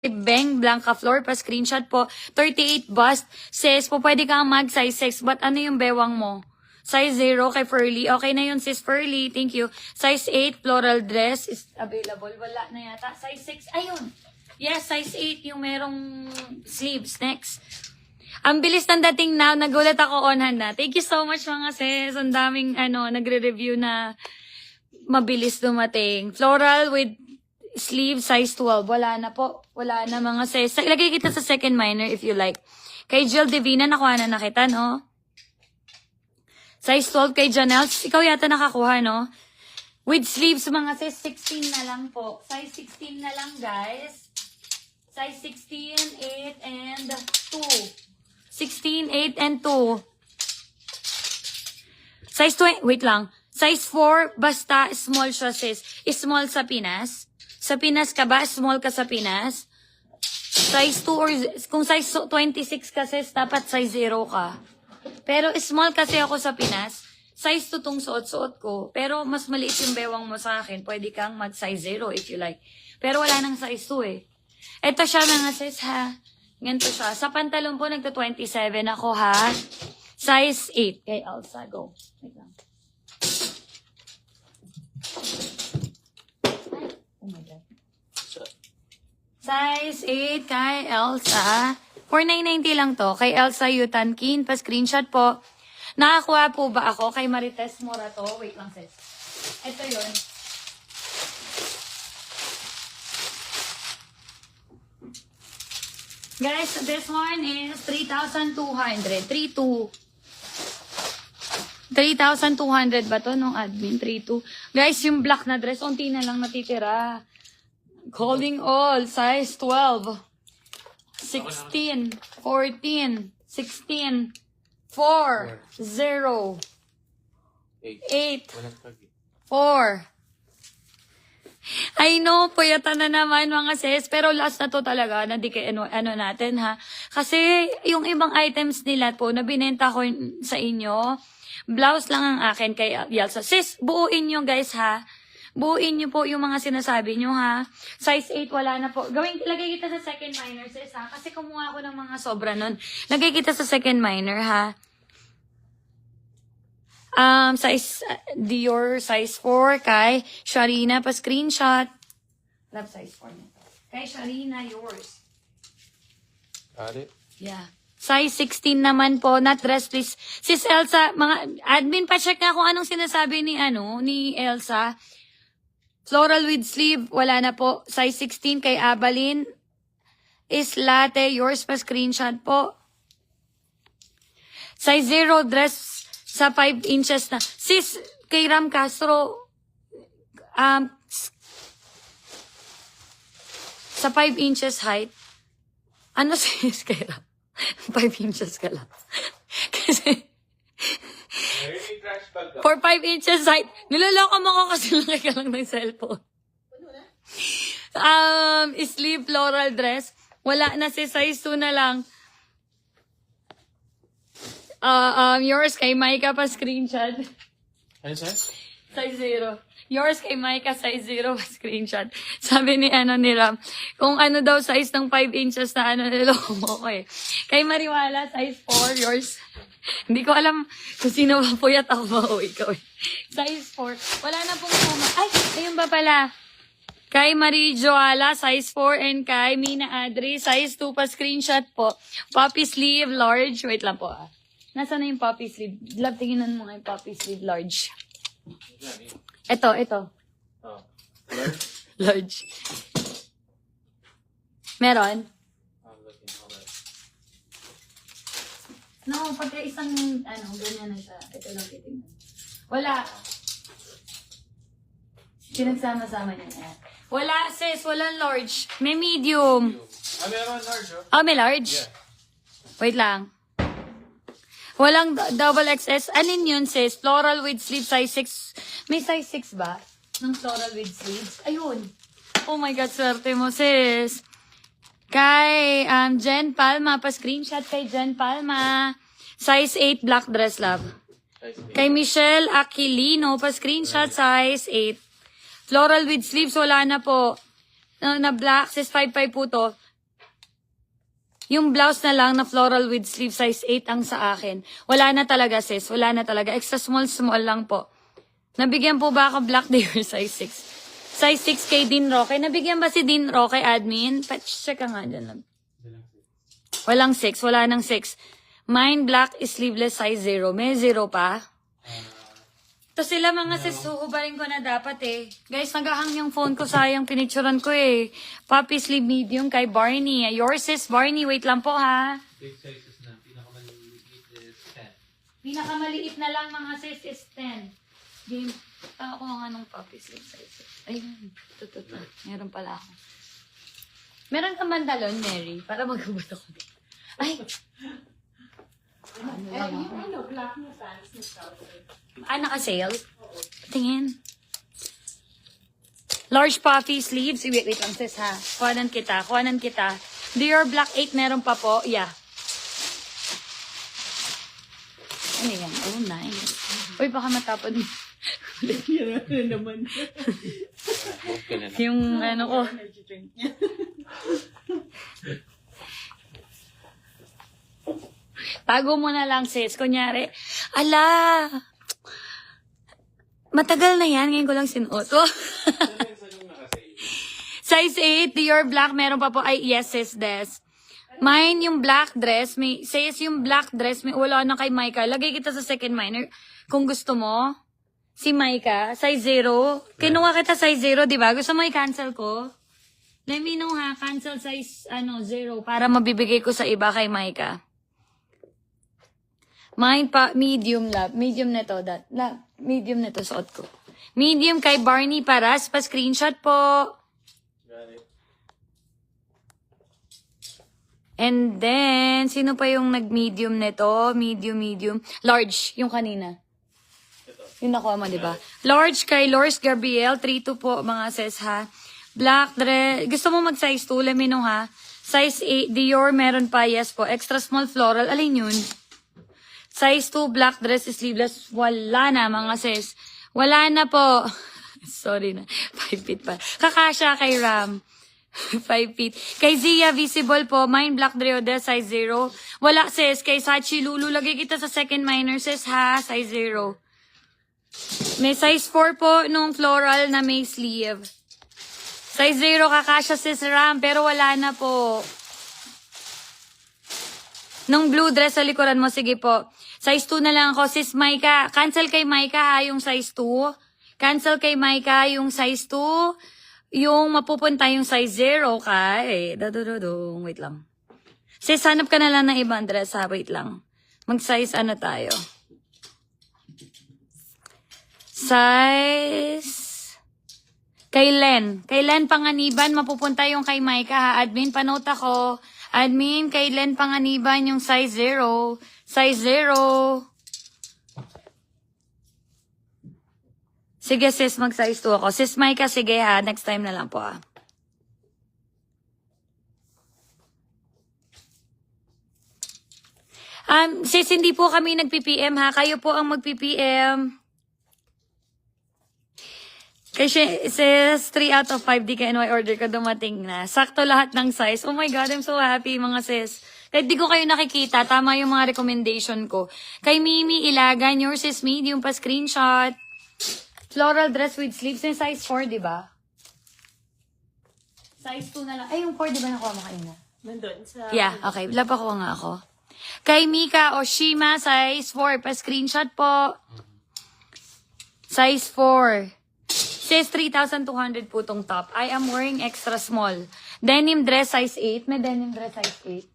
Beng Blanca Flor, pa screenshot po. 38 bust. Sis, po pwede kang mag size 6. But ano yung bewang mo? Size 0 kay Furly. Okay na yun, sis Furly. Thank you. Size 8 floral dress is available. Wala na yata. Size 6. Ayun. Yes, size 8 yung merong sleeves. Next. Ang bilis ng dating now. Nagulat ako on hand na. Thank you so much mga sis. Ang daming nagre-review na mabilis dumating. Floral with sleeve size 12. Wala na po. Wala na mga sis. Ilagay kita sa second minor if you like. Kay Jill Divina, nakuha na kita, no? Size 12 kay Janelle. Ikaw yata nakakuha, no? With sleeves, mga sis, 16 na lang po. Size 16 na lang, guys. Size 16, 8, and 2. 16, 8, and 2. Size 20, wait lang. Size 4, basta small siya, sis. Small sa Pinas. Sa Pinas ka ba? Small ka sa Pinas? Size 2 or kung size 26 ka, sis, dapat size 0 ka. Pero small kasi ako sa Pinas. Size 2 tong suot-suot ko. Pero mas maliit yung bewang mo sa akin. Pwede kang mag size 0 if you like. Pero wala nang size 2 eh. Ito siya mga sis ha. Ganito siya. Sa pantalon po nagto 27 ako ha. Size 8. Kay Elsa. Go. Wait lang. Oh my God. Size 8 kay Elsa. 4,990 lang to. Kay Elsa Yutankin. Pa-screenshot po. Nakakuha po ba ako kay Marites Morato? Wait lang, sis. Ito yun. Guys, this one is 3,200. 3,200 ba to nung admin? 3,200. Guys, yung black na dress, unti na lang natitira. Calling all, size 12. 16, 14, 16, 4, 0, 8, 4. I know, puyatan na naman mga sis, pero last na to talaga, na di kay ano natin ha. Kasi yung ibang items nila po na binenta ko sa inyo, blouse lang ang akin kay Yelsa. Sis, buuin nyo guys ha. Buuin nyo po yung mga sinasabi nyo ha. Size 8 wala na po. Lagay kita sa second minor sis ha. Kasi kumuha ako ng mga sobra nun. Lagay kita sa second minor ha. Size Dior size 4 kay Sharina pa screenshot. Love size 4 nito. Kay Sharina yours. Got it? Yeah. Size 16 naman po, not dress please. Sis Elsa, mga admin pa check nga kung anong sinasabi ni Elsa. Floral with sleeve, wala na po. Size 16 kay Abalin. Is latte, yours pa screenshot po. Size 0 dress sa 5 inches na. Sis, kay Ram Castro, sa 5 inches height, ano sis kay Ram? 5 inches ka lang. Kasi, for 5 inches height, niloloko mo ko kasi laki ka lang ng cellphone. Sleeve floral dress, wala na si size 2 na lang. Yours kay Maika pa screenshot. Ano size? Size 0. Yours kay Maika, size 0 pa screenshot. Sabi ni nila, kung ano daw size ng 5 inches na niloko mo ko eh. Kay Mariwala, size 4, yours. Hindi ko alam kung sino ba puyat ako ba o ikaw eh. Size 4. Wala na pong puma. Ay, ayun ba pala? Kay Marie Joala, size 4. And kay Mina Adri, size 2 pa screenshot po. Poppy sleeve, large. Wait lang po ah. Nasaan na yung poppy sleeve? Love, tingnan mo nga yung poppy sleeve, large. Ito. Oh. Large? Large. Meron? I'm looking. Hold on. No, pagka isang, ganyan na siya. Ito lang titignan. Wala. Pinagsama-sama niya yan. Wala, sis. Walang large. May medium. Meron large, oh. Oh, may large? Yeah. Wait lang. Walang double XS. Alin yun, sis? Floral with sleeve, size 6. May size 6 ba? Ng floral with sleeves? Ayun. Oh my God, swerte mo, sis. Kay Jen Palma, pa-screenshot kay Jen Palma. Size 8, black dress, love. Kay Michelle Aquilino, pa-screenshot, size 8. Floral with sleeves, wala na po. Na black, sis 5.5 po to. Yung blouse na lang na floral with sleeve size 8 ang sa akin. Wala na talaga sis, wala na talaga. Extra small lang po. Nabigyan po ba ako black deer size 6? Size 6 kay Dean Roque. Nabigyan ba si Dean Roque admin? Check ka nga dyan lang. Walang 6, wala nang 6. Mine black is sleeveless size 0. May 0 pa. To sila mga sis, suhubarin ko na dapat eh. Guys, nagahang yung phone ko, sayang pinicturan ko eh. Puppy sleeve medium kay Barney. Yours sis, Barney, wait lang po ha. Big sizes na. Pinakamaliit is 10. Pinakamaliit na lang mga sis is 10. Game. Ako nga nung puppy sleeve size. Ayun, ito. Meron pala ako. Meron ka mandalon, Mary, para maghugot ako. Ay! Yung black na pants na trouser. Naka-sale? Tingin. Large puffy sleeves. Wait lang sis ha. Kuhanan kita. Dior Black 8 meron pa po. Yeah. Ano yan? Oh, nice. Uy, baka matapon. Yan naman. Okay na. Yung ano ko. Energy drink niya. Tago mo na lang sis. Kunyari, ala! Matagal na yan. Ngayon ko lang sinuot. Oh. Size 8, Dior Black, meron pa po. Ay, yes, sis, Des. Mine, yung black dress, yung black dress, may wala na kay Micah. Lagay kita sa second minor. Kung gusto mo, si Micah, size 0. Kinuha kita size 0, di ba? Gusto mo i-cancel ko? Let me know ha, cancel size 0, para mabibigay ko sa iba kay Micah. Mine pa, medium love. Medium na to, medium na to, suot ko. Medium kay Barney Paras, pa-screenshot po. Got it. And then, sino pa yung nag-medium nito? Medium. Large, yung kanina. Yung nakuha mo, di ba? Large kay Loris Gabriel, 3-2 po, mga sis, ha? Black dress. Gusto mo mag-size 2? Let me know, ha? Size 8, Dior, meron pa, yes po. Extra small floral, alin yun? Size 2, black dress, sleeveless. Wala na, mga sis. Wala na po. Sorry na. 5 feet pa. Kakasya kay Ram. 5 feet. Kay Zia, visible po. Mine, black Dreode, size 0. Wala, sis. Kay Sachi Lulu, lagay kita sa second minor, sis, ha? Size 0. May size 4 po nung floral na may sleeve. Size 0, kakasya, sis, Ram. Pero wala na po. Nung blue dress sa likuran mo, sige po. Size 2 na lang ako. Sis Micah, cancel kay Micah ha, yung size 2. Cancel kay Micah yung size 2. Yung mapupunta yung size 0 kay... Wait lang. Sis, hanap ka na lang ng ibang dress ha. Wait lang. Mag-size ano tayo. Size... Kay Len. Kay Len Panganiban, mapupunta yung kay Micah ha. Admin, panote ako. Admin, kay Len Panganiban yung size 0. Size 0. Sige sis, mag-size 2 ako. Sis Micah, sige ha. Next time na lang po ha. Sis, hindi po kami nag-PPM ha. Kayo po ang mag-PPM. Kasi sis, 3 out of 5 DKNY order ko dumating na. Sakto lahat ng size. Oh my God, I'm so happy mga sis. Kahit di ko kayo nakikita, tama yung mga recommendation ko. Kay Mimi Ilagan, yours is medium pa screenshot. Floral dress with sleeves. Yung size 4, di ba? Size 2 na lang. Ay, yung 4, di ba nakuha mo kanina? Nandun sa... Yeah, okay. Lapa ko nga ako. Kay Mika Oshima, size 4. Pa screenshot po. Size 4. Says 3,200 po tong top. I am wearing extra small. Denim dress size 8. May denim dress size 8.